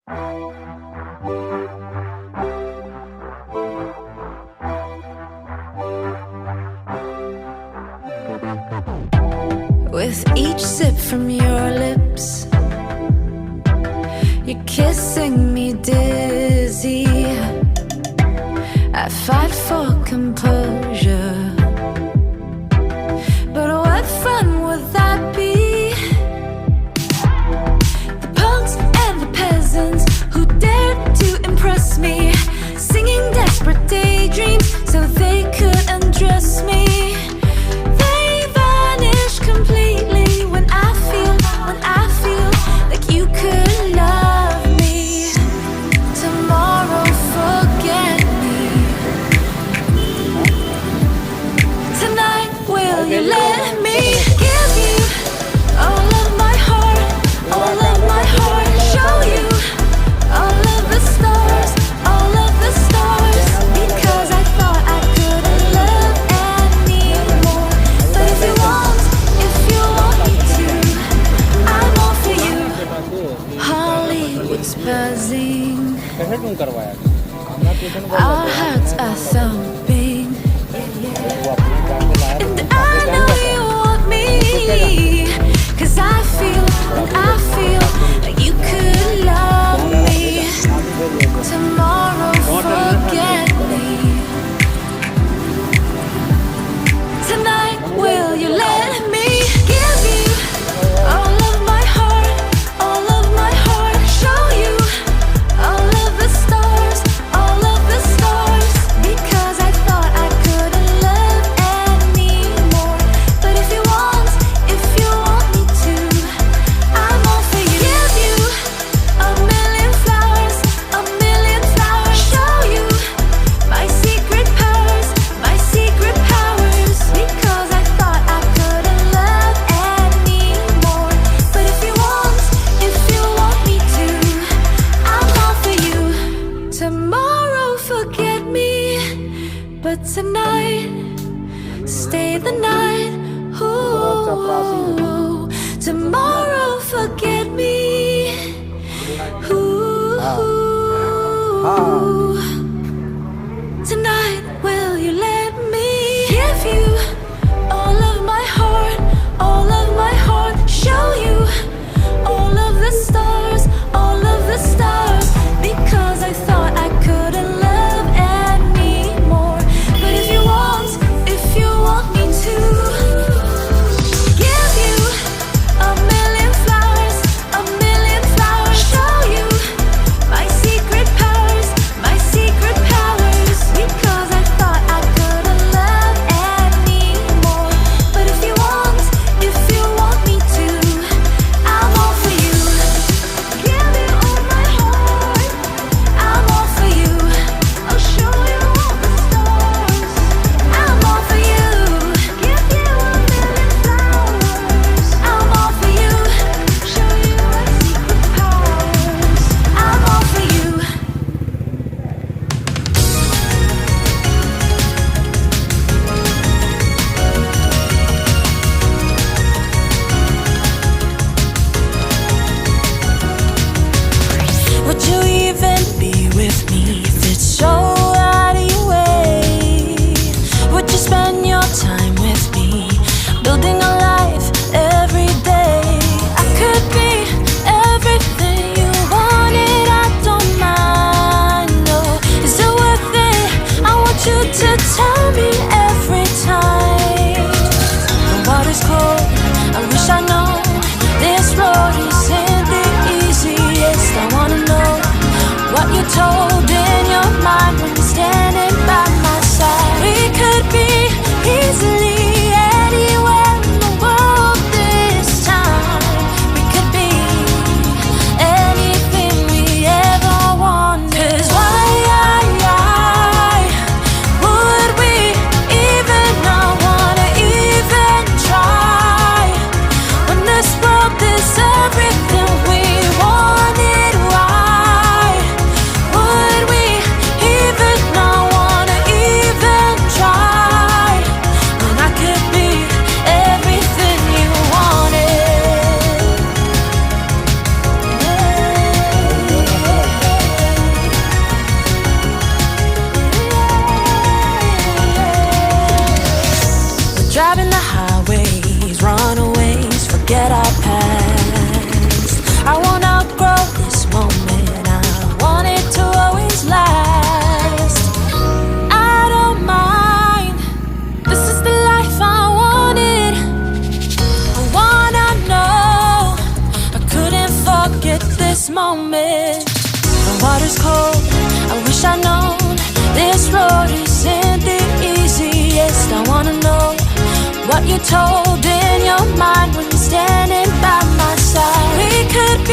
With each sip from your lips, you're kissing me dizzy. I fight for composure, but what fun would that be? The punks and the peasants who dared to impress me, singing desperate daydreams so they could undress me. They vanish completely when I feel like you could love me. Tomorrow forget me. Tonight will you let me give you all of my heart, all of my heart, show you all of the stars, all of the stars, because I thought I couldn't love anymore. But if you want me to, I'm all for you. Hollywood's buzzing, our hearts are thumping, and I know you want me, 'cause I feel like you could love me. Tomorrow forget me. Tonight will you let me give you all of my heart, all of my heart, show you all of the stars, because I this moment. The water's cold, I wish I'd known this road isn't the easiest. I wanna know what you told in your mind when you're standing by my side. We could